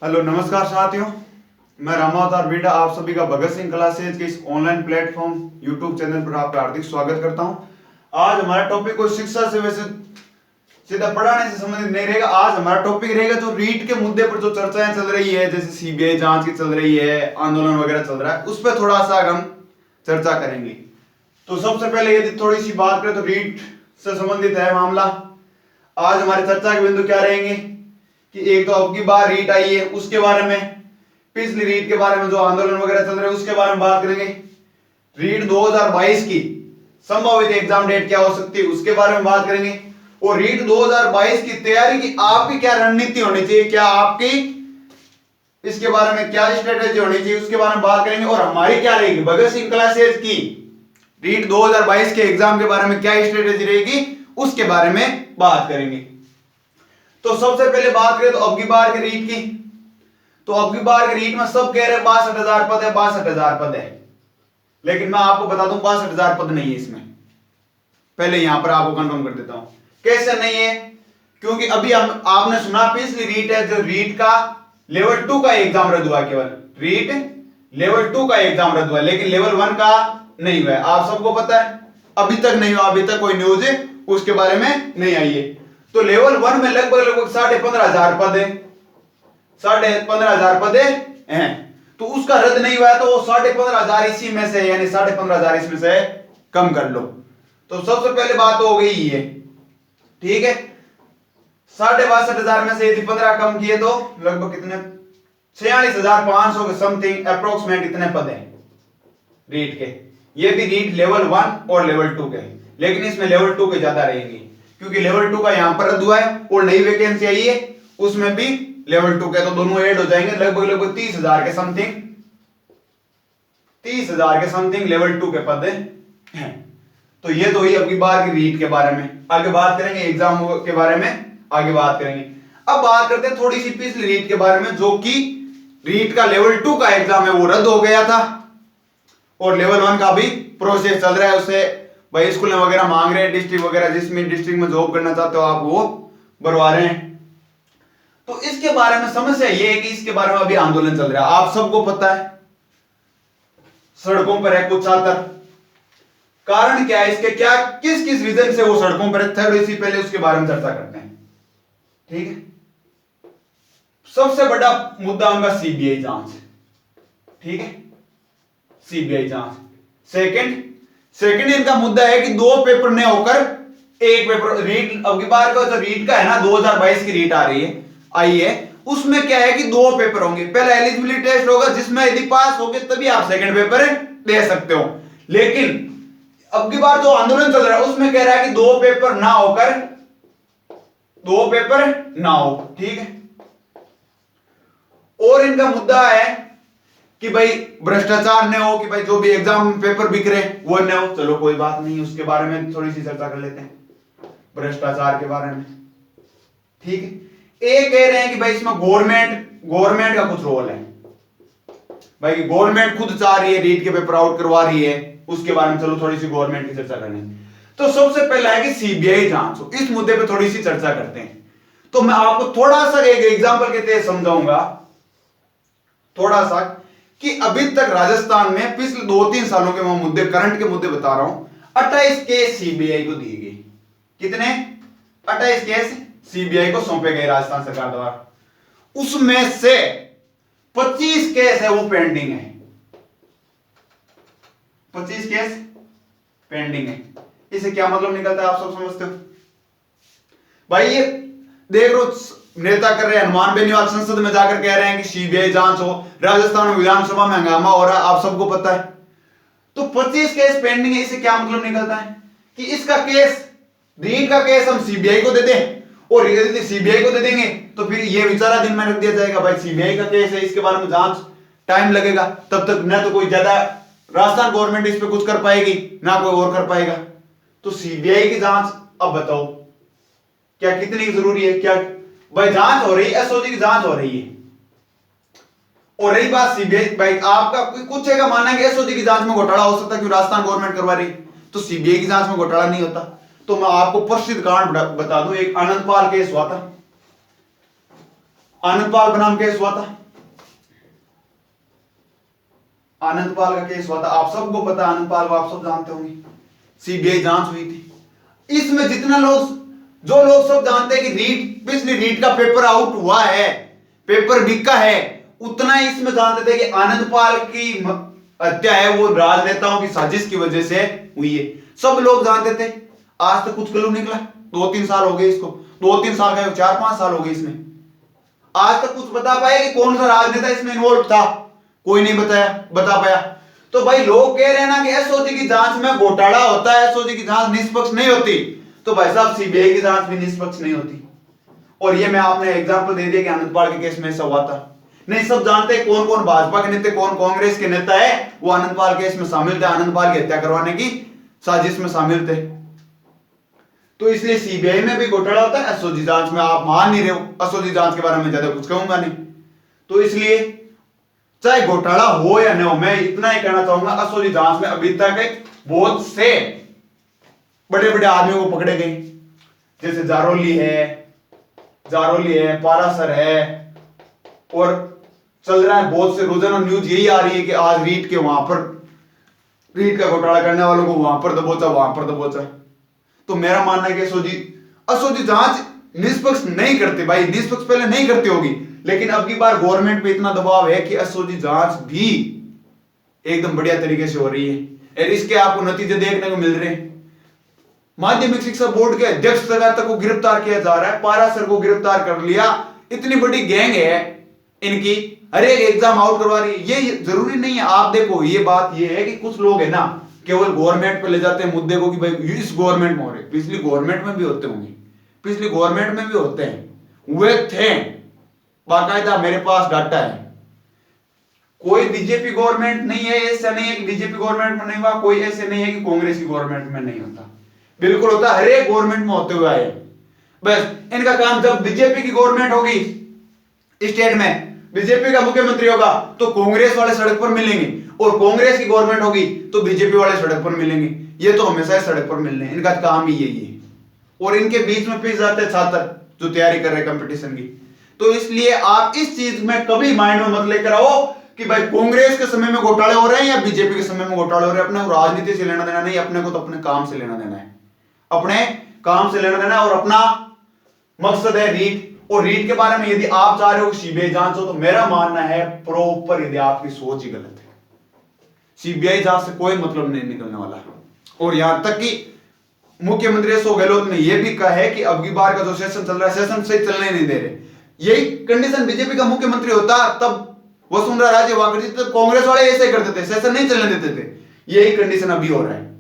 Hello नमस्कार साथियों, मैं रामावतार बीड़ा आप सभी का भगत सिंह क्लासेज के इस ऑनलाइन प्लेटफॉर्म यूट्यूब चैनल पर आपका हार्दिक स्वागत करता हूं। आज हमारा टॉपिक कोई शिक्षा से वैसे सीधा पढ़ाने से संबंधित नहीं रहेगा। आज हमारा टॉपिक रहेगा जो रीट के मुद्दे पर जो चर्चाएं चल रही है, जैसे सीबीआई जांच की चल रही है, आंदोलन वगैरह चल रहा है, उस पर थोड़ा सा हम चर्चा करेंगे। तो सबसे पहले यदि थोड़ी सी बात करें तो रीट से संबंधित है मामला। आज हमारे चर्चा के बिंदु क्या रहेंगे कि एक तो अब की बार रीट आई है उसके बारे में, पिछली रीट के बारे में जो आंदोलन वगैरह चल रहे हैं उसके बारे में बात करेंगे। रीट 2022 की संभावित एग्जाम डेट क्या हो सकती है उसके बारे में बात करेंगे। और रीट 2022 की तैयारी की आपकी क्या रणनीति होनी चाहिए, क्या आपकी इसके बारे में क्या स्ट्रेटेजी होनी चाहिए उसके बारे में बात करेंगे। और हमारी क्या रहेगी भगत सिंह क्लासेज की रीट 2022 के एग्जाम के बारे में क्या स्ट्रेटेजी रहेगी उसके बारे में बात करेंगे। तो सबसे पहले बात करें तो अब की बार के रीट की, तो अब की बार के रीट में सब कह रहे हैं 62,000 पद है, 62,000 पद है, लेकिन मैं आपको बता दूं 62,000 पद नहीं है इसमें। पहले यहां पर आपको कंफर्म कर देता हूं कैसे नहीं है, क्योंकि अभी आपने सुना पिछली रीट है जो रीट का लेवल 2 का एग्जाम रद्द हुआ, केवल रीट लेवल 2 का एग्जाम रद्द हुआ, लेकिन लेवल 1 का नहीं हुआ। आप सबको पता है अभी तक नहीं हुआ, अभी तक कोई न्यूज उसके बारे में नहीं आई है। तो लेवल 1 में लगभग 15,500 पद है, 15,500 पद हैं, तो उसका रद्द नहीं हुआ है, तो वो 15,500 इसी में से, यानी 15,500 इसमें से कम कर लो। तो सबसे पहले बात तो हो गई है, ठीक है। 62,500 में से यदि 15 कम किए तो लगभग कितने 46,500 के समथिंग अप्रोक्सीमेट इतने पद हैं रीट के। ये भी रीट लेवल 1 और लेवल 2 के, लेकिन इसमें लेवल 2 के ज्यादा रहेंगे क्योंकि लेवल 2 का यहां पर रद्द हुआ है और नई वैकेंसी आई है उसमें भी लेवल 2 के, तो दोनों ऐड हो जाएंगे। लगभग 30,000 के समथिंग, 30,000 के समथिंग लेवल 2 के पद हैं। तो ये तो ही अब की बार की रीट के बारे में। आगे बात करेंगे एग्जाम के बारे में, आगे बात करेंगे। अब बात करते हैं थोड़ी सी पिछली रीट के बारे में, जो कि रीट का लेवल 2 का एग्जाम है वो रद्द हो गया था और लेवल 1 का भी प्रोसेस चल रहा है। उससे भाई स्कूल वगैरह मांग रहे हैं, डिस्ट्रिक्ट वगैरह जिसमें डिस्ट्रिक्ट में जॉब करना चाहते हो आप वो भरवा रहे हैं। तो इसके बारे में समस्या ये है कि इसके बारे में अभी आंदोलन चल रहा है, आप सबको पता है, सड़कों पर है कुछ छात्र। कारण क्या है इसके, क्या किस किस रीजन से वो सड़कों पर है, थोड़ी सी पहले उसके बारे में चर्चा करते हैं, ठीक है। सबसे बड़ा मुद्दा उनका सीबीआई जांच, ठीक है, सीबीआई जांच। सेकंड इनका मुद्दा है कि 2 पेपर ने होकर एक पेपर। रीट अब की बार का जो रीट का है ना 2022 की रीट आई है उसमें क्या है कि 2 पेपर होंगे। पहला एलिजिबिलिटी टेस्ट होगा जिसमें यदि पास होगे तभी आप सेकंड पेपर दे सकते हो, लेकिन अब की बार जो आंदोलन चल रहा है उसमें कह रहा है कि 2 पेपर ना होकर 2 पेपर ना हो, ठीक है। और इनका मुद्दा है कि भाई भ्रष्टाचार न हो, कि भाई जो भी एग्जाम पेपर बिक रहे हैं वो न हो। चलो कोई बात नहीं, उसके बारे में थोड़ी सी चर्चा कर लेते हैं, भ्रष्टाचार के बारे में, ठीक है। एक कह रहे हैं कि भाई इसमें गवर्नमेंट का कुछ रोल है, भाई गवर्नमेंट खुद चाह रही है रीट के पेपर आउट करवा रही है, उसके बारे में चलो थोड़ी सी गवर्नमेंट की चर्चा करनी। तो सबसे पहला है कि सीबीआई जांच हो, इस मुद्दे पे थोड़ी सी चर्चा करते हैं। तो मैं आपको थोड़ा सा एक एग्जांपल के तहत समझाऊंगा थोड़ा सा कि अभी तक राजस्थान में पिछले 2-3 सालों के मैं मुद्दे, करंट के मुद्दे बता रहा हूं। 28 केस सीबीआई को दिए गए, कितने 28 केस सीबीआई को सौंपे गए राजस्थान सरकार द्वारा, उसमें से 25 केस है वो पेंडिंग है, 25 केस पेंडिंग है। इसे क्या मतलब निकलता है आप सब समझते हो भाई। ये देख लो नेता कर रहे हैं, हनुमान बेनीवाल संसद में जाकर कह रहे हैं कि सीबीआई जांच हो, राजस्थान में विधानसभा में हंगामा हो रहा है, आप सबको पता है। तो 25 केस पेंडिंग है, इसे क्या मतलब निकलता है कि इसका केस, रीट का केस हम सीबीआई को दे दें, और यदि सीबीआई को दे देंगे तो फिर ये विचारा दिन में रख दिया जाएगा, भाई सीबीआई का केस है, इसके बारे में जांच टाइम लगेगा, तब तक न तो कोई ज्यादा राजस्थान गवर्नमेंट इस पर कुछ कर पाएगी ना कोई और कर पाएगा। तो सीबीआई की जांच अब बताओ क्या कितनी जरूरी है, क्या भाई जांच हो रही है, एसओजी की जांच हो रही है। और रही बात सीबीआई, भाई आपका कुछ का मानना है कि एसओजी की जांच में घोटाला हो सकता है क्योंकि राजस्थान गवर्नमेंट करवा रही, तो सीबीआई की जांच में घोटाला नहीं होता। तो मैं आपको प्रसिद्ध कांड बता दूं, एक आनंदपाल केस हुआ था। आनंदपाल बनाम केस हुआ था, आनंदपाल का केस हुआ था, आप सबको पता है आनंदपाल को, आप सब जानते होंगे। सीबीआई जांच हुई थी। इसमें जितना लोग, जो लोग सब जानते हैं कि रीट, पिछली रीट का पेपर आउट हुआ है, पेपर बिका है, उतना ही इसमें जानते थे कि आनंदपाल की हत्या है वो राजनेताओं की साजिश की वजह से हुई है। सब लोग जानते थे। आज तक कुछ क्लू निकला? 2-3 साल हो गए इसको, 2-3 साल का 4-5 साल हो गए इसमें। आज तक कुछ बता पाया कि कौन सा राजनेता इसमें इन्वॉल्व था? कोई नहीं बता पाया। तो भाई लोग कह रहे हैं ना कि एसओजी की जांच में घोटाला होता है, एसओजी की जांच निष्पक्ष नहीं होती, तो भाई साहब सीबीआई की जांच भी निष्पक्ष नहीं होती। और ये मैं आपने एग्जांपल दे दिया कि आनंदपाल के केस में ऐसा हुआ था। नहीं, सब जानते हैं कौन कौन भाजपा के नेता, कौन कांग्रेस के नेता है वो आनंदपाल केस में शामिल थे, आनंदपाल की हत्या करवाने की साजिश में शामिल थे। तो इसलिए सीबीआई में भी घोटाला होता है, एसओजी जांच में आप मान नहीं रहे हो। एसओजी जांच के बारे में ज्यादा कुछ कहूंगा नहीं। तो इसलिए चाहे घोटाला हो या न हो, मैं इतना ही कहना चाहूंगा, एसओजी जांच में अभी तक बहुत से बड़े बड़े आदमियों को पकड़े गए, जैसे जारोली है, पारासर है, और चल रहा है बहुत से, रोजाना न्यूज यही आ रही है कि आज रीट के वहां पर, रीट का घोटाला करने वालों को वहां पर दबोचा। तो मेरा मानना है कि एसओजी जांच निष्पक्ष नहीं करते भाई, निष्पक्ष पहले नहीं करती होगी, लेकिन अब की बार गवर्नमेंट पे इतना दबाव है कि एसओजी जांच भी एकदम बढ़िया तरीके से हो रही है, और इसके आपको नतीजे देखने को मिल रहे हैं। माध्यमिक शिक्षा बोर्ड के अध्यक्ष तक को गिरफ्तार किया जा रहा है, पारासर को गिरफ्तार कर लिया। इतनी बड़ी गैंग है इनकी, हर एक एग्जाम आउट करवा रही है। ये जरूरी नहीं है, आप देखो ये बात ये है कि कुछ लोग है ना केवल गवर्नमेंट पे ले जाते हैं मुद्दे को कि भाई इस गवर्नमेंट में हो रहे, पिछली गवर्नमेंट में भी होते होंगे, पिछली गवर्नमेंट में भी होते हैं, हुए थे, बाकायदा मेरे पास डाटा है। कोई बीजेपी गवर्नमेंट नहीं है, ऐसा नहीं है कि बीजेपी गवर्नमेंट में नहीं हुआ, कोई ऐसे नहीं है कि कांग्रेस की गवर्नमेंट में नहीं होता, बिल्कुल होता, हर एक गवर्नमेंट में होते हुए आए। बस इनका काम, जब बीजेपी की गवर्नमेंट होगी, स्टेट में बीजेपी का मुख्यमंत्री होगा, तो कांग्रेस वाले सड़क पर मिलेंगे, और कांग्रेस की गवर्नमेंट होगी तो बीजेपी वाले सड़क पर मिलेंगे। ये तो हमेशा सड़क पर मिलने, इनका काम ही यही है। और इनके बीच में पिस जाते हैं छात्र जो तैयारी कर रहे हैं कंपटीशन की। तो इसलिए आप इस चीज में कभी माइंड में मत लेकर आओ कि भाई कांग्रेस के समय में घोटाले हो रहे हैं या बीजेपी के समय में घोटाले हो रहे हैं। अपने को राजनीति से लेना देना नहीं, अपने को तो अपने काम से लेना देना है, अपने काम से लेना देना है। और अपना मकसद है रीट, और रीट के बारे में यदि आप चाह रहे हो सीबीआई जांच हो, तो मेरा मानना है प्रॉपर, यदि आपकी सोच ही गलत है, सीबीआई जांच से कोई मतलब नहीं निकलने वाला। और यहां तक कि मुख्यमंत्री अशोक गहलोत ने यह भी कहा है कि अब की बार का जो सेशन चल रहा है, सेशन सही चलने नहीं दे रहे। यही कंडीशन बीजेपी का मुख्यमंत्री होता तब वसुंधरा राजे हुआ करती, तब कांग्रेस वाले ऐसे करते थे, सेशन नहीं चलने देते थे। यही कंडीशन अभी हो रहा है,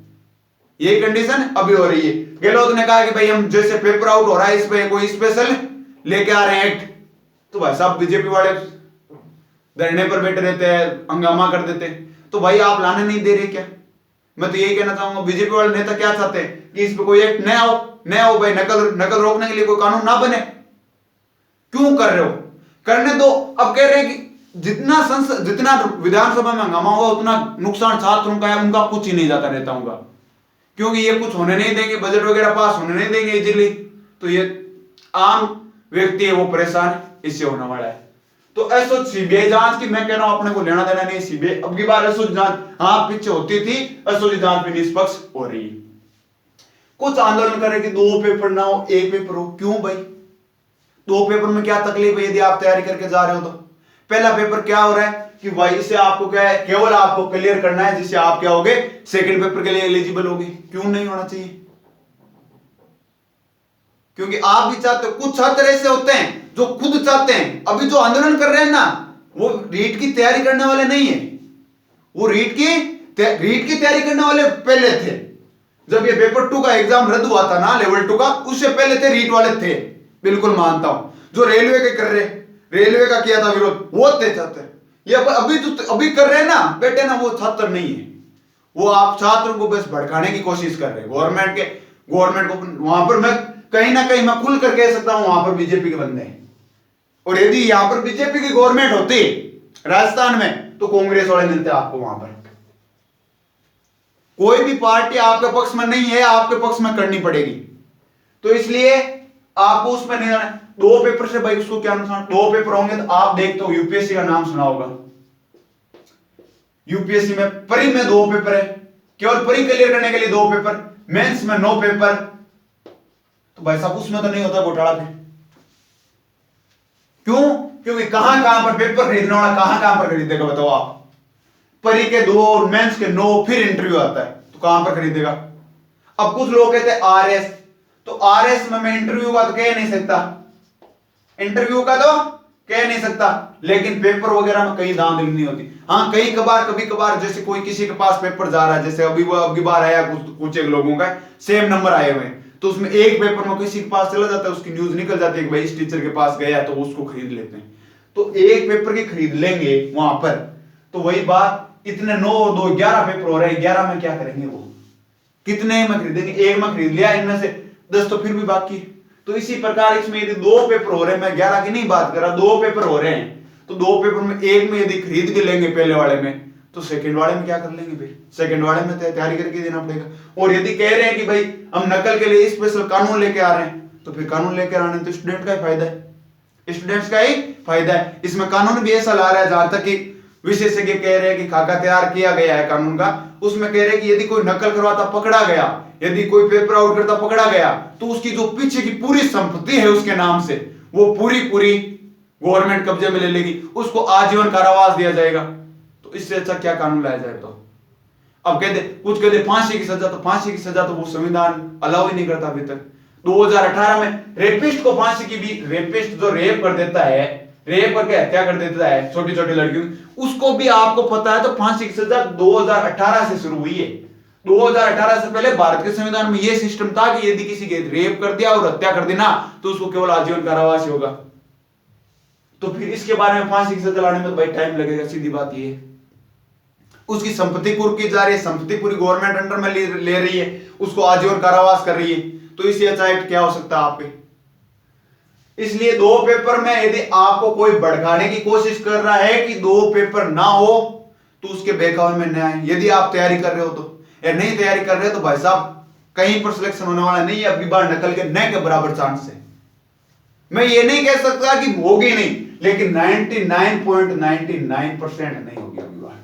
यही कंडीशन अभी हो रही है। गहलोत ने कहा कि भाई हम जैसे पेपर आउट हो रहा है इस पे कोई स्पेशल लेके आ रहे हैं एक्ट, तो भाई साहब बीजेपी वाले धरने पर बैठे रहते हैं, हंगामा कर देते। तो भाई आप लाने नहीं दे रहे क्या? मैं तो यही कहना चाहूंगा, बीजेपी वाले नेता क्या चाहते हैं कि इस पे कोई एक्ट नया हो भाई, नकल रोकने के लिए कोई कानून ना बने। क्यों कर रहे हो? करने दो। अब कह रहे हैं कि जितना विधानसभा में हंगामा होगा उतना नुकसान छात्रों का है, उनका कुछ ही नहीं जाता नेताओं का, क्योंकि ये कुछ होने नहीं देंगे, बजट वगैरह पास होने नहीं देंगे इजीली। तो ये आम व्यक्ति है वो परेशान इससे होने वाला है। तो ऐसा सीबीआई जांच की मैं कह रहा हूं अपने को लेना देना नहीं। सीबीआई अब की बार एसओजी जांच हाँ पीछे होती थी, एसओजी जांच भी निष्पक्ष हो रही है। कुछ आंदोलन करे कि 2 पेपर ना हो 1 पेपर हो, क्यों भाई 2 पेपर में क्या तकलीफ है यदि आप तैयारी करके जा रहे हो तो? पहला पेपर क्या हो रहा है कि भाई इससे आपको क्या है, केवल आपको क्लियर करना है, जिससे आप क्या होगे सेकंड पेपर के लिए एलिजिबल होगे। क्यों नहीं होना चाहिए? क्योंकि आप भी चाहते हो। कुछ छात्र ऐसे होते हैं जो खुद चाहते हैं, अभी जो आंदोलन कर रहे हैं ना वो रीट की तैयारी करने वाले नहीं है, वो रीट की तैयारी करने वाले पहले थे। जब ये पेपर 2 का एग्जाम रद्द हुआ था ना, लेवल 2 का, उससे पहले थे रीट वाले थे, बिल्कुल मानता हूं। जो रेलवे के कर रहे, रेलवे का किया था विरोध, वो थे छात्र। ये अभी कर रहे हैं ना बेटे ना, वो छात्र नहीं है, वो आप छात्रों को बस भड़काने की कोशिश कर रहे हैं। गवर्नमेंट को वहां पर मैं कहीं ना कहीं मैं खुल कर कह सकता हूं वहां पर बीजेपी के बंदे हैं। और यदि यहां पर बीजेपी की गवर्नमेंट होती राजस्थान में, तो कांग्रेस वाले मिलते आपको वहां पर। कोई भी पार्टी आपके पक्ष में नहीं है, आपके पक्ष में करनी पड़ेगी। तो इसलिए आपको उसमें नहीं जाना है। दो पेपर से भाई उसको क्या नुकसान, दो पेपर होंगे तो आप देखते हो यूपीएससी का नाम सुना होगा, यूपीएससी में प्री में दो पेपर है, केवल प्री क्लियर करने के लिए दो पेपर, मेंस में 9 पेपर। तो भाई साहब उसमें तो नहीं होता घोटाला फिर, क्यों? क्योंकि कहां कहां पर पेपर खरीदने वाला कहां कहां पर खरीदेगा बताओ आप? परी के 2 और मेंस के 9, फिर इंटरव्यू आता है तो कहां पर खरीदेगा? अब कुछ लोग कहते हैं आरएस, तो आरएस में मैं इंटरव्यू का तो कह नहीं सकता, इंटरव्यू का तो कह नहीं सकता, लेकिन पेपर वगैरह में कहीं धांधली नहीं होती। हाँ कहीं कभार कभी कभार जैसे कोई किसी के पास पेपर जा रहा है, जैसे अभी बार आया कुछ एक लोगों का सेम नंबर आए हुए हैं, तो उसमें एक पेपर में किसी के पास चला जाता है, उसकी न्यूज निकल जाती है कि भाई इस टीचर के पास गया, तो उसको खरीद लेते हैं। तो एक पेपर की खरीद लेंगे वहां पर, तो वही बात इतने 9 और 2 11 पेपर हो रहे हैं, 11 में क्या करेंगे वो, कितने में खरीदेंगे? एक में खरीद लिया, इनमें से 10 तो फिर भी बाकी। तो इसी प्रकार इसमें यदि 2 पेपर हो रहे हैं, मैं 11 की नहीं बात कर रहा, 2 पेपर हो रहे हैं, तो 2 पेपर में एक में यदि खरीद भी लेंगे पहले वाले में, तो सेकंड वाले में क्या कर लेंगे? फिर सेकंड वाले में तैयारी करके देना पड़ेगा। और यदि कह रहे हैं कि भाई हम नकल के लिए स्पेशल कानून लेके आ रहे हैं, तो फिर कानून लेकर आने तो स्टूडेंट का ही फायदा है, स्टूडेंट्स का ही फायदा है। इसमें कानून भी ऐसा ला रहा है, जहां तक कि विशेषज्ञ कह रहे हैं कि खाका तैयार किया गया है कानून का, उसमें कह रहे हैं कि यदि कोई नकल करवाता पकड़ा गया, यदि कोई पेपर आउट करता पकड़ा गया, तो उसकी जो पीछे की पूरी संपत्ति है उसके नाम से, वो पूरी गवर्नमेंट कब्जे में ले लेगी, उसको आजीवन कारावास दिया जाएगा। तो इससे अच्छा क्या कानून लाया जाए? तो अब कहते कुछ कहते फांसी की सजा, तो फांसी की सजा तो वो संविधान अलाउ ही नहीं करता अभी तक। 2018 में रेपिस्ट को फांसी की भी, रेपिस्ट जो रेप कर देता है, रेप करके हत्या कर देता है छोटी छोटी लड़कियों, उसको भी आपको पता है तो फांसी की सजा 2018 से शुरू हुई है। 2018 से पहले भारत के संविधान में यह सिस्टम था कि यदि किसी के रेप कर दिया और हत्या कर देना तो उसको केवल आजीवन कारावास होगा। तो फिर इसके बारे में फांसी की सजा लाने में तो भाई टाइम लगेगा, सीधी बात ये है। उसकी संपत्ति कुर्क की जा रही है, संपत्ति पूरी गवर्नमेंट अंडर में ले रही है, उसको आजीवन कारावास कर रही है, तो इससे अच्छा एक्ट क्या हो सकता है आप पे? इसलिए 2 पेपर में यदि आपको कोई भड़काने की कोशिश कर रहा है कि 2 पेपर ना हो, तो उसके बहकावे में न आए। यदि आप तैयारी कर रहे हो तो, या नहीं तैयारी कर रहे हो तो भाई साहब कहीं पर सिलेक्शन होने वाला नहीं है, अब की बार नकल के न के बराबर चांस है। मैं ये नहीं कह सकता कि होगी नहीं, लेकिन 99.99% नहीं होगी अगली बार,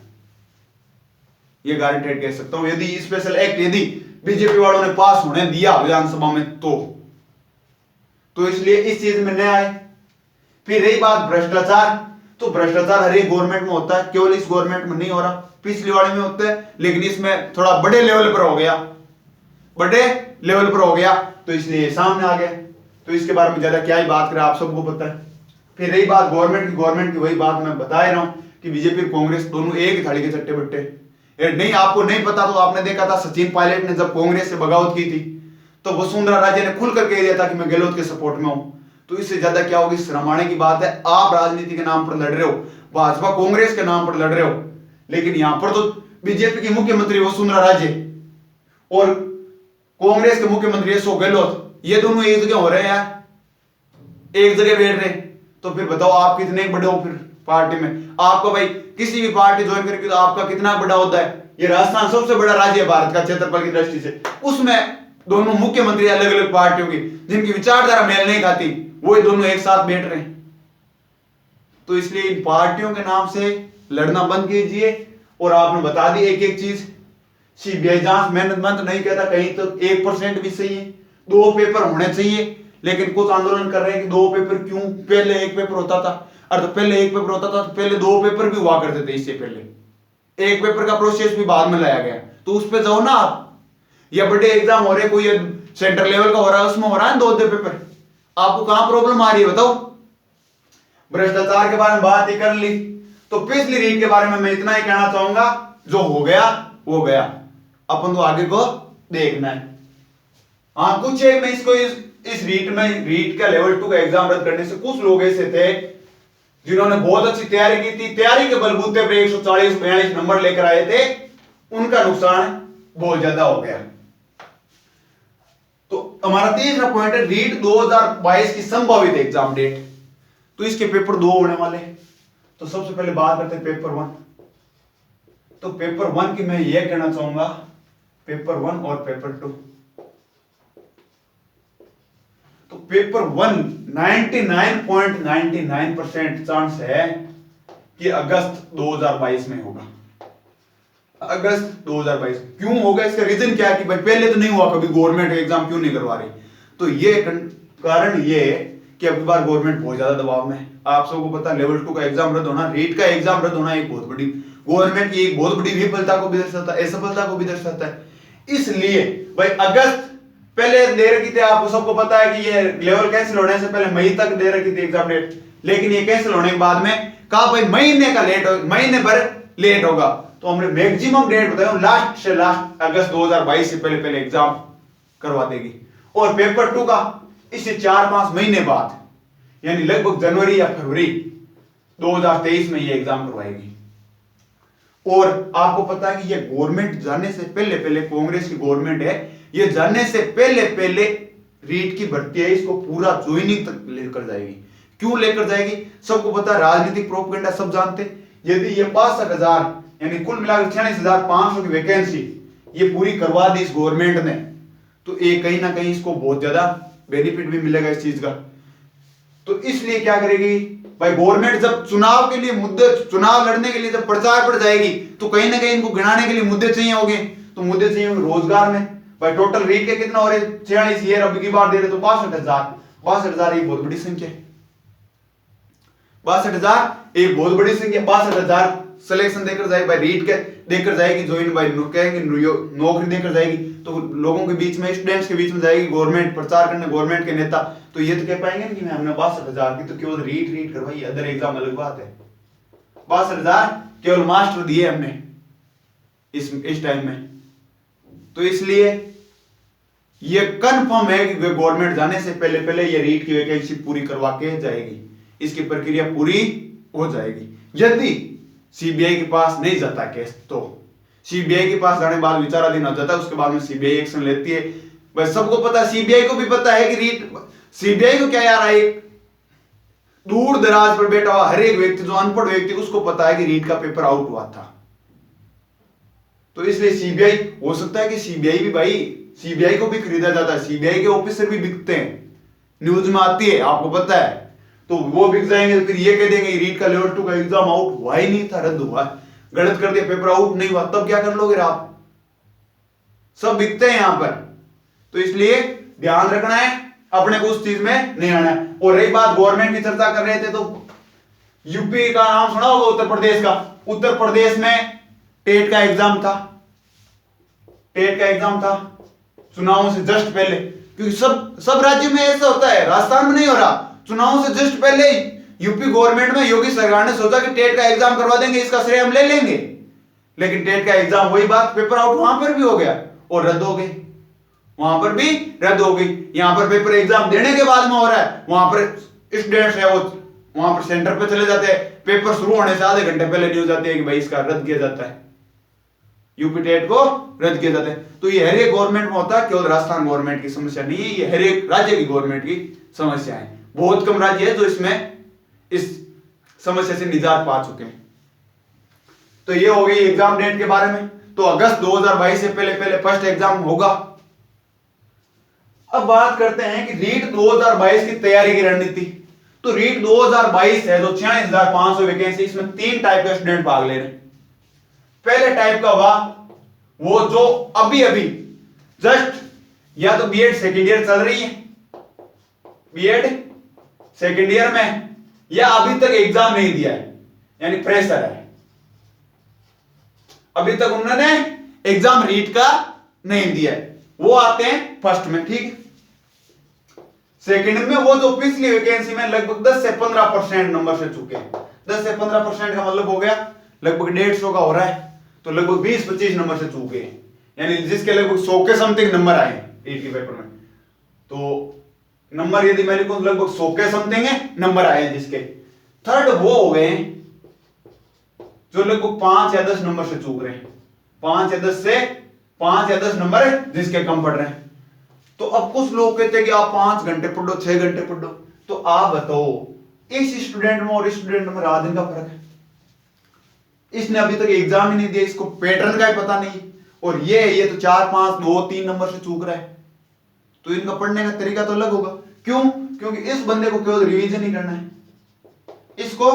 ये गारंटेड कह सकता हूं। यदि स्पेशल एक्ट यदि बीजेपी वालों ने पास होने दिया विधानसभा में तो इसलिए इस चीज में न आए। फिर रही बात भ्रष्टाचार, तो भ्रष्टाचार हर एक गवर्नमेंट में होता है, केवल इस गवर्नमेंट में नहीं हो रहा, पिछली वाले में होता है, लेकिन इसमें थोड़ा बड़े लेवल पर हो गया, बड़े लेवल पर हो गया, तो इसलिए सामने आ गया। तो इसके बारे में ज्यादा क्या ही बात करें, आप सबको पता है। फिर रही बात गवर्नमेंट की वही बात मैं बता रहा हूं कि बीजेपी और कांग्रेस दोनों एक थाली के चट्टे बट्टे। नहीं आपको नहीं पता तो आपने देखा था सचिन पायलट ने जब कांग्रेस से बगावत की थी, तो वसुंधरा राजे ने खुलकर कह दिया था कि मैं गहलोत के सपोर्ट में हूं। तो इससे ज्यादा क्या होगी? शर्माने की बात है। आप राजनीति के नाम पर लड़ रहे हो, भाजपा कांग्रेस के नाम पर लड़ रहे हो, लेकिन यहां पर तो बीजेपी की मुख्यमंत्री वसुंधरा राजे और कांग्रेस के मुख्यमंत्री अशोक गहलोत, ये दोनों एक जगह हो रहे हैं, एक जगह बैठ रहे, तो फिर बताओ आप कितने बड़े हो? फिर पार्टी में आपको भाई किसी भी पार्टी ज्वाइन करके तो आपका कितना बड़ा होता है। ये राजस्थान सबसे बड़ा राज्य है भारत का क्षेत्रफल की दृष्टि से, उसमें दोनों मुख्यमंत्री अलग अलग पार्टियों की, जिनकी विचारधारा मेल नहीं खाती, वो दोनों एक साथ बैठ रहे हैं। तो इसलिए इन पार्टियों के नाम से लड़ना बंद कीजिए। और आपने बता दी एक एक चीज, सीबीआई जांच मैनेजमेंट नहीं कहता कहीं तो 1% भी सही है, 2 पेपर होने चाहिए, लेकिन कुछ आंदोलन कर रहे हैं कि 2 पेपर क्यों? पहले 1 पेपर होता था, और तो पहले 1 पेपर होता था तो पहले 2 पेपर भी हुआ करते थे, इससे पहले 1 पेपर का प्रोसेस भी बाद में लाया गया, तो उस पर जाओ ना आप। या बड़े एग्जाम हो रहे, कोई सेंटर लेवल का हो रहा है, उसमें हो रहा है 2 पेपर, आपको कहां प्रॉब्लम आ रही है बताओ? भ्रष्टाचार के बारे में बात ही कर ली, तो पिछली रीट के बारे में मैं इतना ही कहना चाहूंगा, जो हो गया वो गया, अपन तो आगे को देखना है। हाँ कुछ है, मैं इसको इस रीट में, रीट का लेवल 2 का एग्जाम रद्द करने से कुछ लोग ऐसे थे जिन्होंने बहुत अच्छी तैयारी की थी, तैयारी के बलबूते पर 140-42 नंबर लेकर आए थे, उनका नुकसान बहुत ज्यादा हो गया। तो हमारा तीसरा पॉइंट है रीट 2022 की संभावित एग्जाम डेट। तो इसके पेपर 2 होने वाले, तो सबसे पहले बात करते हैं पेपर 1। तो पेपर 1 की मैं यह कहना चाहूंगा, पेपर 1 और पेपर 2, तो पेपर 1 99.99% चांस है कि अगस्त 2022 में होगा। अगस्त 2022 क्यों होगा, इसका रीजन क्या है कि भाई पहले तो नहीं हुआ कभी, गवर्नमेंट एग्जाम क्यों नहीं करवा रही? तो ये कारण ये है कि अभी बार गवर्नमेंट बहुत ज्यादा दबाव में है। आप सबको पता है लेवल 2 का एग्जाम रद्द होना, रीट का एग्जाम रद्द होना एक बहुत बड़ी गवर्नमेंट की एक बहुत बड़ी विफलता को भी दर्शाता है, असफलता को भी दर्शाता है। इसलिए भाई अगस्त पहले दे रखी थी, आपको सबको पता है कि ये लेवल कैंसिल होने से पहले मई तक दे रखी थी एग्जाम डेट, लेकिन ये कैंसिल होने के बाद में कहा भाई महीने भर लेट होगा। तो हमने मैक्सिमम डेट बताया लास्ट से लास्ट अगस्त 2022 से पहले एग्जाम करवा देगी। और पेपर 2 का इससे 4-5 महीने बाद यानी लगभग जनवरी या फरवरी 2023 में ये एग्जाम करवाएगी। और आपको पता है कि ये गवर्नमेंट जाने से पहले कांग्रेस की गवर्नमेंट है, ये जाने से पहले रीट की भर्ती है इसको पूरा ज्वाइनिंग तक लेकर जाएगी। क्यों लेकर जाएगी? सबको पता है, राजनीतिक प्रोपेगेंडा सब जानते। यदि ये 62,000 यानी कुल मिलाकर 46,500 की वैकेंसी ये पूरी करवा दी इस गवर्नमेंट ने, तो ये कहीं ना कहीं इसको बहुत ज्यादा बेनिफिट भी मिलेगा इस चीज का। तो इसलिए क्या करेगी भाई गवर्नमेंट, जब चुनाव के लिए मुद्दे, चुनाव लड़ने के लिए जब प्रचार पर जाएगी तो कहीं ना कहीं इनको गिनाने के लिए मुद्दे चाहिए होंगे। तो मुद्दे चाहिए होंगे रोजगार में। भाई टोटल रीट के कितना हो रहे? 46 ये अब की बार दे रहे तो 62,000। 62,000 एक बहुत बड़ी संख्या है। 62,000 एक बहुत बड़ी संख्या। 62,000 सिलेक्शन देकर जाएगी भाई, रीट के देकर जाएगी, ज्वाइन भाई कहेंगे नौकरी देकर जाएगी, तो लोगों के बीच में, स्टूडेंट्स के बीच में जाएगी गवर्नमेंट प्रचार करने, गवर्नमेंट के नेता। तो ये तो कह पाएंगे ना कि हमने 62,000 की तो केवल रीट करवाई, अदर एग्जाम अलग बात है। 62,000 केवल मास्टर दिए हमने इस टाइम में। तो इसलिए ये कंफर्म है कि गवर्नमेंट जाने से पहले ये रीट की वैकेंसी पूरी करवा के जाएगी, इसकी प्रक्रिया पूरी हो जाएगी। यदि सीबीआई के पास नहीं जाता केस, तो सीबीआई के पास जाने बाद विचाराधीन हो जाता है, उसके बाद में सीबीआई एक्शन लेती है। बस सबको पता है, सीबीआई को भी पता है कि रीट, सीबीआई को क्या यार, एक दूर दराज पर बैठा हुआ हर एक व्यक्ति, जो अनपढ़ व्यक्ति, उसको पता है कि रीट का पेपर आउट हुआ था। तो इसलिए सीबीआई, हो सकता है कि सीबीआई भी भाई, सीबीआई को भी खरीदा जाता है, सीबीआई के ऑफिसर भी बिकते हैं, न्यूज में आती है, आपको पता है। तो वो बिक जाएंगे तो फिर ये कह देंगे रीट का लेवल 2 का एग्जाम आउट हुआ ही नहीं था, रद्द हुआ, गलत कर दिया, पेपर आउट नहीं हुआ, तब क्या कर लोगे आप? सब बिकते हैं यहां पर। तो इसलिए ध्यान रखना है, अपने को उस चीज में नहीं आना है। और रही बात गवर्नमेंट की चर्चा कर रहे थे, तो यूपी का नाम सुना होगा, उत्तर प्रदेश का। उत्तर प्रदेश में टेट का एग्जाम था, टेट का एग्जाम था चुनावों से जस्ट पहले, क्योंकि सब राज्यों में ऐसा होता है, राजस्थान में नहीं हो रहा। चुनावों से जस्ट पहले यूपी गवर्नमेंट में योगी सरकार ने सोचा कि टेट का एग्जाम करवा देंगे, इसका श्रेय हम ले लेंगे। लेकिन टेट का एग्जाम, वही बात, पेपर आउट वहां पर भी हो गया और रद्द हो गई, वहां पर भी रद्द हो गई। यहां पर पेपर एग्जाम देने के बाद में हो रहा है, वहां पर स्टूडेंट्स है वो वहां पर सेंटर पे चले जाते हैं, पेपर शुरू होने से आधे घंटे पहले न्यूज आती है कि भाई इसका रद्द किया जाता है, यूपी टेट को रद्द किया जाता है। तो ये हर एक गवर्नमेंट में होता है, केवल राजस्थान गवर्नमेंट की समस्या नहीं है, ये हर एक राज्य की गवर्नमेंट की समस्या है। बहुत कम राज्य है जो इसमें इस समस्या से निजात पा चुके हैं। तो ये हो गई एग्जाम डेट के बारे में। तो अगस्त 2022 से पहले फर्स्ट एग्जाम होगा। अब बात करते हैं कि रीट 2022 की तैयारी की रणनीति। तो रीट 2022 है जो 46,500 वैकेंसी, इसमें 3 टाइप के स्टूडेंट भाग ले रहे हैं। पहले टाइप का हुआ वो जो अभी जस्ट या तो बीएड सेकेंड ईयर चल रही है, बीएड सेकेंड ईयर में, या अभी तक एग्जाम नहीं दिया है, यानी फ्रेशर है, अभी तक उन्होंने एग्जाम रीट का नहीं दिया है, वो आते हैं फर्स्ट में, ठीक। सेकेंड में वो जो पिछली वैकेंसी में लगभग 10 से 15% नंबर से चुके हैं। 10 से 15% का मतलब हो गया लगभग 150 का हो रहा है, तो लगभग 20-25 नंबर से चूके हैं, यानी जिसके लगभग 100 के समथिंग नंबर आए रीट के पेपर में। तो नंबर यदि मैं लिखूं लगभग 100 के समथिंग है नंबर आए हैं जिसके। थर्ड वो हो गए जो लगभग 5 या 10 नंबर से चूक रहे हैं, 5 या 10 नंबर है जिसके कम पड़ रहे हैं। तो अब कुछ लोग कहते हैं कि आप 5 घंटे पढ़ो, 6 घंटे पढ़ो, तो आप बताओ इस स्टूडेंट में और स्टूडेंट में रात दिन का फर्क है। इसने अभी तक एग्जाम ही नहीं दिया, इसको पैटर्न का ही पता नहीं, और ये तो 4, 5, 2, 3 नंबर से चूक रहा है। तो इनका पढ़ने का तरीका तो अलग होगा। क्यों? क्योंकि इस बंदे को केवल रिवीजन ही करना है, इसको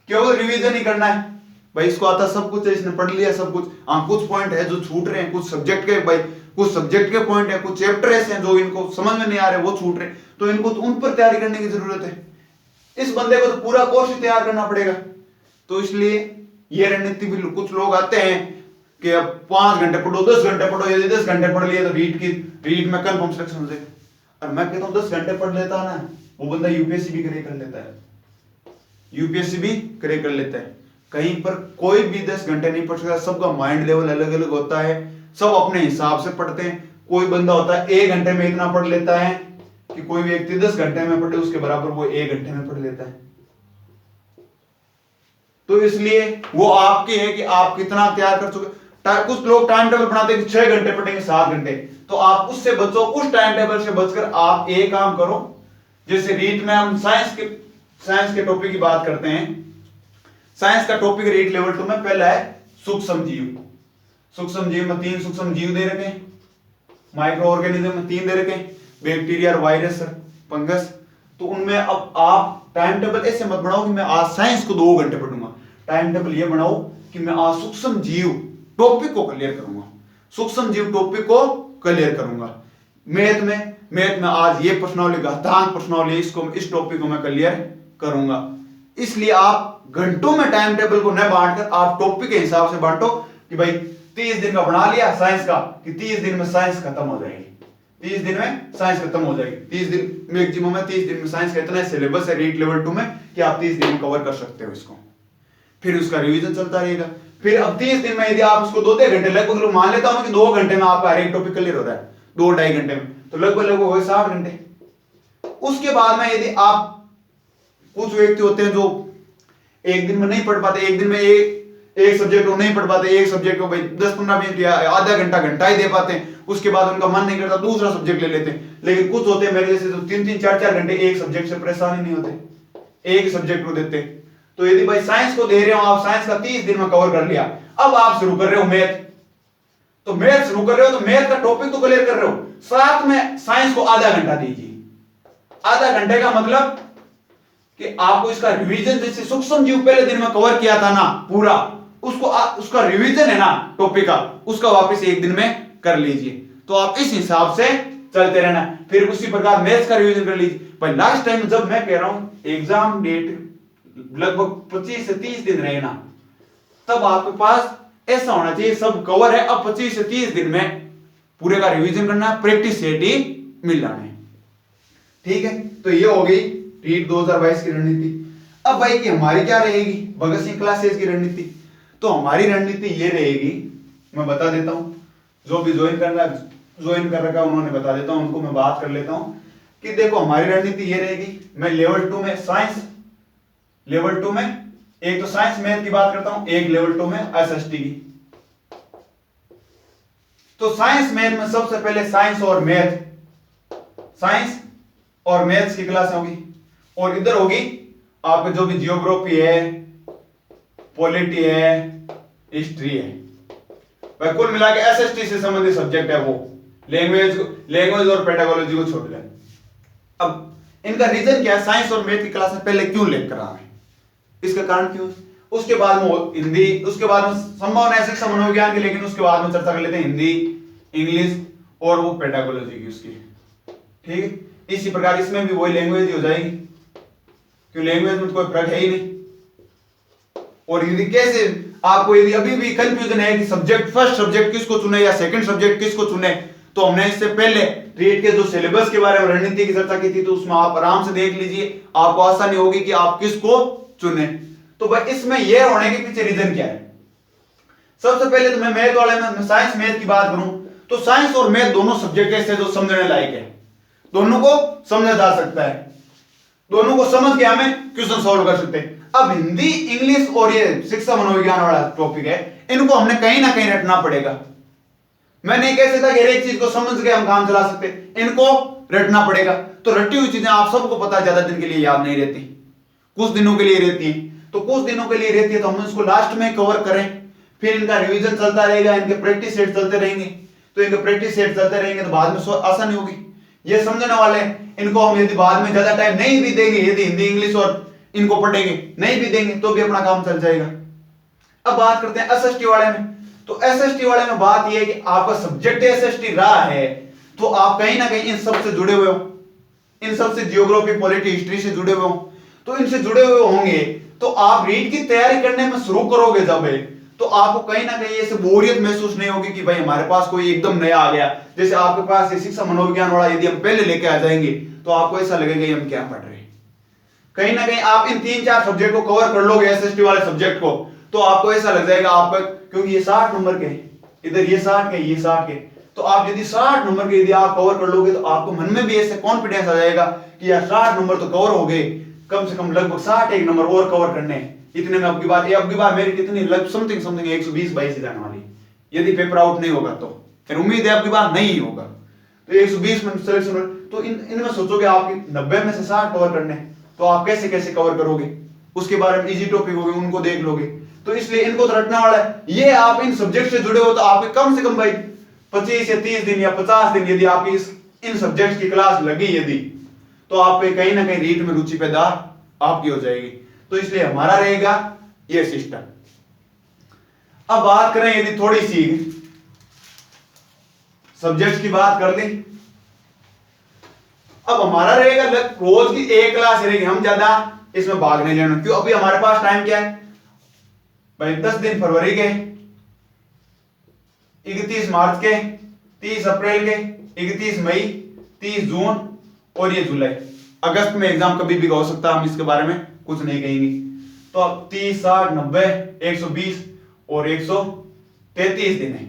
केवल रिवीजन ही करना है भाई। इसको आता सब कुछ है, इसने पढ़ लिया सब कुछ। हाँ, कुछ पॉइंट है जो छूट रहे हैं, कुछ सब्जेक्ट के भाई, कुछ सब्जेक्ट के पॉइंट है, कुछ चैप्टर ऐसे हैं जो इनको समझ में नहीं आ रहे, वो छूट रहे, तो इनको तो उन पर तैयारी करने की जरूरत है। इस बंदे को तो पूरा कोर्स ही तैयार करना पड़ेगा। तो इसलिए ये रणनीति भी कुछ लोग आते हैं कि अब 5 घंटे पढ़ो, 10 घंटे पढ़ो, यदि 10 घंटे पढ़ लिए तो रीट में कंफर्म सिलेक्शन हो जाएगा। और मैं कहता हूं 10 घंटे पढ़ लेता है ना, वो बंदा यूपीएससी भी क्रैक कर लेता है, यूपीएससी भी क्रैक कर लेता है। कहीं पर कोई भी 10 घंटे नहीं पढ़ सकता, सबका माइंड लेवल अलग अलग होता है, सब अपने हिसाब से पढ़ते हैं। कोई बंदा होता है 1 घंटे में इतना पढ़ लेता है कि कोई व्यक्ति 10 घंटे में पढ़े उसके बराबर वो 1 घंटे में पढ़ लेता है। तो इसलिए वो आपकी है कि आप कितना तैयार कर चुके। कुछ लोग टाइम टेबल बनाते हैं कि 6 घंटे पढ़ेंगे, 7 घंटे, तो आप उससे बचो, उस टाइम टेबल से बचकर आप एक काम करो। जैसे रीट में हम साइंस के टॉपिक की बात करते हैं। साइंस का टॉपिक रीट लेवल 2 में पहला है सूक्ष्म जीव। सूक्ष्म जीव में 3 सूक्ष्म जीव दे रखे हैं, माइक्रो ऑर्गेनिज्म में 3 दे रखे हैं, बैक्टीरिया, वायरस, फंगस। तो उनमें अब आप टाइम टेबल ऐसे मत बनाओ कि मैं आज साइंस को 2 घंटे पढ़ूंगा। टाइम टेबल ये बनाओ कि मैं आज सूक्ष्म जीव टॉपिक को क्लियर करूंगा, सूक्ष्म जीव टॉपिक को क्लियर करूंगा। मैथ में आज ये प्रश्नावली, घातांक प्रश्नावली, इसको इस टॉपिक को मैं क्लियर करूंगा। इसलिए आप घंटों में टाइम टेबल को न बांटकर आप टॉपिक के हिसाब से बांटो कि भाई 30 दिन का बना लिया साइंस का, कि 30 दिन में साइंस खत्म हो जाएगी, 30 दिन में साइंस खत्म हो जाएगी। 30 दिन मैक्सिमम है, 30 दिन में साइंस का इतना सिलेबस है रीट लेवल 2 में कि आप 30 दिन में कवर कर सकते हो इसको। फिर उसका रिवीजन चलता रहेगा। फिर अब 30 दिन में यदि आप उसको 2-2 घंटे, लगभग मान लेता हूं कि 2 घंटे में आपका हर एक टॉपिक क्लियर हो रहा है, 2-2.5 घंटे में, तो लगभग हो गए 60 घंटे। उसके बाद में यदि आप, कुछ व्यक्ति होते हैं जो एक दिन में नहीं पढ़ पाते, एक दिन में एक सब्जेक्ट को नहीं पढ़ पाते, एक सब्जेक्ट को भाई 10-15 मिनट या आधा घंटा ही दे पाते हैं, उसके बाद उनका मन नहीं करता, दूसरा सब्जेक्ट ले लेते हैं। लेकिन कुछ होते हैं मेरे जैसे तो 3-3, 4-4 घंटे एक सब्जेक्ट से परेशान ही नहीं होते, एक सब्जेक्ट को देते। तो यदि भाई साइंस को दे रहे हो आप, साइंस का 30 दिन में कवर कर लिया, अब आप शुरू कर रहे हो मैथ, तो मैथ शुरू कर रहे हो तो मैथ का टॉपिक तो क्लियर कर रहे हो, साथ में साइंस को आधा घंटा दीजिए। आधा घंटे का मतलब कि आपको इसका रिवीजन, जैसे सूक्ष्म जीव पहले दिन में कवर किया था ना पूरा, उसका रिवीजन है ना टॉपिक का, उसका वापस एक दिन में कर लीजिए। तो आप इस हिसाब से चलते रहना। फिर उसी प्रकार मैथ्स का रिवीजन कर लीजिए। भाई लास्ट टाइम जब मैं कह रहा हूं एग्जाम डेट लगभग 25 से 30 दिन रहे ना, तब आपके पास ऐसा होना चाहिए सब कवर है, अब 25 से 30 दिन में पूरे का रिवीजन करना है, प्रैक्टिस सेट ही मिल जाना है। ठीक है, तो ये हो गई रीट 2022 की रणनीति। अब भाई कि हमारी क्या रहेगी भगत सिंह क्लासेस की रणनीति। तो हमारी रणनीति ये रहेगी, मैं बता देता हूं, जो भी ज्वाइन कर रखा उन्होंने बता देता हूं, उनको मैं बात कर लेता हूं कि देखो हमारी रणनीति ये रहेगी। मैं लेवल 2 में साइंस, लेवल 2 में एक तो साइंस मैथ की बात करता हूं, एक लेवल 2 में एसएसटी की। तो साइंस मैथ में सबसे पहले साइंस और मैथ्स की क्लास होगी, और इधर होगी आपके जो भी जियोग्राफी है, पॉलिटी है, हिस्ट्री है, वह कुल मिला के एसएसटी से संबंधित सब्जेक्ट है, वो लैंग्वेज और पेडागोलॉजी को छोड़ दें। अब इनका रीजन क्या है, साइंस और मैथ की क्लास में पहले क्यों लेकर आ रहे हैं, इसका कारण क्यों, उसके बाद में हिंदी, उसके बाद में संभावना है शिक्षा मनोविज्ञान की, लेकिन उसके बाद में चर्चा कर लेते हैं हिंदी, इंग्लिश और वो पेडागोलॉजी की उसकी। ठीक है, इसी प्रकार इसमें भी वही लैंग्वेज ही हो जाएगी, क्यों लैंग्वेज में कोई फर्क है ही नहीं। और यदि कैसे आपको यदि अभी भी कंफ्यूजन है कि सब्जेक्ट, फर्स्ट सब्जेक्ट किसको चुने या सेकंड सब्जेक्ट किसको चुने, तो हमने इससे पहले रीट के जो सिलेबस के बारे में रणनीति की चर्चा की थी, तो उसमें आप आराम से देख लीजिए, आपको आसानी होगी कि आप किसको चुने। तो भाई इसमें यह होने के पीछे रीजन क्या है। सबसे पहले तो मैं मैथ वाले में साइंस मैथ की बात करूं, तो साइंस और मैथ दोनों सब्जेक्ट ऐसे जो समझने लायक है, दोनों को समझा जा सकता है, दोनों को समझ के हमें क्वेश्चन सॉल्व कर सकते हैं। अब हिंदी, इंग्लिश और ये शिक्षा मनोविज्ञान वाला टॉपिक है, इनको हमने कहीं ना कहीं रटना पड़ेगा। मैं नहीं कह सकता कि हर एक चीज को समझ के हम काम चला सकते, इनको रटना पड़ेगा। तो रटी हुई चीजें आप सबको पता है ज्यादा दिन के लिए याद नहीं रहती, कुछ दिनों के लिए रहती है। तो कुछ दिनों के लिए रहती है तो हम इसको लास्ट में कवर करें, फिर इनका रिवीजन चलता रहेगा, इनके प्रैक्टिस सेट चलते रहेंगे, तो इनके प्रैक्टिस सेट चलते रहेंगे तो बाद में आसानी होगी। ये समझने वाले इनको हम यदि बाद में ज्यादा टाइम नहीं भी देंगे, यदि हिंदी इंग्लिश और इनको पढ़ेंगे नहीं भी देंगे तो भी अपना काम चल जाएगा। अब बात करते हैं एसएसटी वाले में। तो एसएसटी वाले में बात यह है कि आपका सब्जेक्ट एसएसटी रहा है तो आप कहीं ना कहीं इन सब से जुड़े हुए हो, इन सब से जियोग्राफी पॉलिटी हिस्ट्री से जुड़े हुए हो। तो इनसे जुड़े हुए होंगे तो आप रीट की तैयारी करने में शुरू करोगे जब तो आपको कहीं ना कहीं ऐसे बोरियत महसूस नहीं होगी कि भाई हमारे पास कोई एकदम नया आ गया। जैसे आपके पास ये शिक्षा मनोविज्ञान वाला यदि हम पहले लेके आ जाएंगे तो आपको ऐसा लगेगा हम क्या पढ़ रहे हैं। कहीं ना कहीं आप इन 3-4 सब्जेक्ट को कवर कर लोगे एसएसटी वाले सब्जेक्ट को तो आपको ऐसा लग जाएगा आपका, क्योंकि ये 60 नंबर के इधर ये 60 के ये 60 के, तो आप यदि 60 नंबर के यदि आप कवर कर लोगे तो आपको मन में भी ऐसे कॉन्फिडेंस आ जाएगा कि यार 60 नंबर तो कवर हो गए, कम से कम लगभग 61 नंबर और कवर करने हैं। इतने में अब की बार मेरी कितनी समथिंग 120-22 जाने वाली यदि पेपर आउट नहीं होगा तो, फिर उम्मीद है अब की बार नहीं होगा तो 120 में सिलेक्शन। तो इनमें सोचोगे आपके 90 में से 60 कवर करने तो आप कैसे कैसे कवर करोगे, उसके बारे में इजी टॉपिक होंगे उनको देख लोगे। तो इसलिए इनको तो रटने वाला है। ये आप इन सब्जेक्ट से जुड़े हो तो आपके कम से कम भाई 25 या 30 दिन या 50 दिन यदि आपकी इन सब्जेक्ट की क्लास लगी यदि तो आप कहीं ना कहीं रीट में रुचि पैदा आपकी हो जाएगी। तो इसलिए हमारा रहेगा ये सिस्टम। अब बात करें यदि थोड़ी सी सब्जेक्ट की बात कर ली, अब हमारा रहेगा रोज की एक क्लास रहेगी, हम ज्यादा इसमें भाग नहीं लेना। क्यों, अभी हमारे पास टाइम क्या है भाई, 10 दिन फरवरी के, 31 मार्च के, 30 अप्रैल के, 31 मई, 30 जून और ये जुलाई। अगस्त में एग्जाम कभी भी हो सकता है, हम इसके बारे में कुछ नहीं कहेंगे। तो अब 30, 60, 90, 120 और 133 दिन है,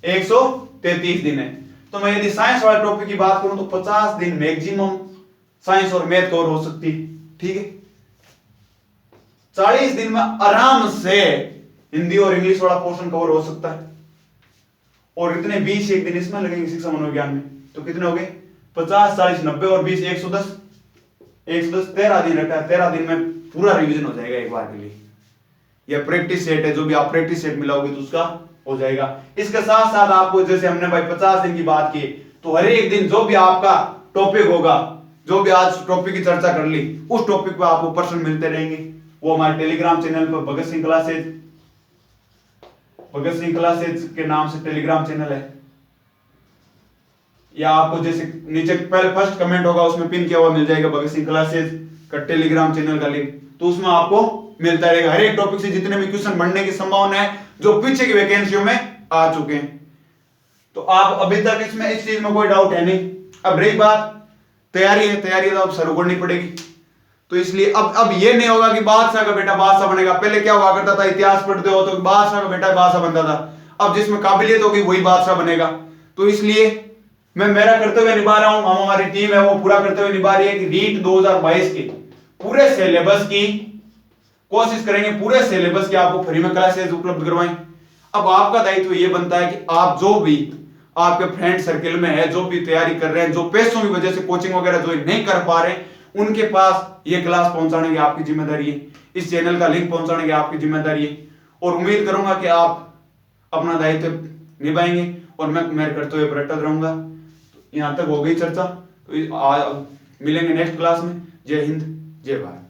133 दिन है। तो मैं यदि साइंस वाले टॉपिक की बात करूं तो 50 दिन मैक्सिमम साइंस और मैथ कवर हो सकती है, ठीक है। 40 दिन में आराम से हिंदी और इंग्लिश वाला पोर्शन कवर हो सकता है और इतने 20 एक दिन इसमें लगेंगे शिक्षा मनोविज्ञान में। तो कितने हो गए 50, 40, 90 और 20, 110, 13 दिन रखा है। 13 दिन में पूरा रिवीजन हो जाएगा एक बार के लिए। यह प्रैक्टिस सेट है, जो भी आप प्रैक्टिस सेट मिलाओगे तो उसका हो जाएगा। इसके साथ साथ आपको जैसे हमने भाई 50 दिन की बात की तो हर एक दिन जो भी आपका टॉपिक होगा, जो भी आज टॉपिक की चर्चा कर ली उस टॉपिक पे आपको प्रश्न मिलते रहेंगे। वो हमारे टेलीग्राम चैनल पर भगत सिंह क्लासेज के नाम से टेलीग्राम चैनल है, या आपको जैसे नीचे पहले फर्स्ट कमेंट होगा उसमें पिन किया हुआ मिल जाएगा भगत सिंह क्लासेज का टेलीग्राम चैनल का लिंक। तो उसमें आपको मिलता रहेगा हर एक टॉपिक से जितने भी क्वेश्चन बनने की संभावना है जो पीछे की वैकेंसियों में आ चुके हैं। तो आप अभी तक इसमें इस चीज में कोई डाउट है नहीं। अब रही बात तैयारी है, तैयारी तो अब शुरू करनी पड़ेगी। तो इसलिए अब ये नहीं होगा कि बादशाह का बेटा बादशाह बनेगा। पहले क्या हुआ करता था, इतिहास पढ़ते हो तो बादशाह का बेटा बादशाह बनता था, अब जिसमें काबिलियत होगी वही बादशाह बनेगा। तो इसलिए मैं मेरा कर्तव्य निभा रहा हूं, हमारी टीम है वो पूरा कर्तव्य निभा रही है कि रीट 2022 के पूरे सिलेबस की कोशिश करेंगे, पूरे सिलेबस की आपको फ्री में क्लासेस उपलब्ध करवाएं। अब आपका दायित्व ये बनता है कि आप जो भी आपके फ्रेंड सर्किल में है, जो भी तैयारी कर रहे हैं, जो पैसों की वजह से कोचिंग वगैरह जो नहीं कर पा रहे, उनके पास ये क्लास पहुंचाने की आपकी जिम्मेदारी है, इस चैनल का लिंक पहुंचाने की आपकी जिम्मेदारी है। और उम्मीद करूंगा कि आप अपना दायित्व निभाएंगे और मैं मेरे कर्तव्य पर अटल रहूंगा। तो यहां तक हो गई चर्चा, तो मिलेंगे नेक्स्ट क्लास में। जय हिंद, जय भारत।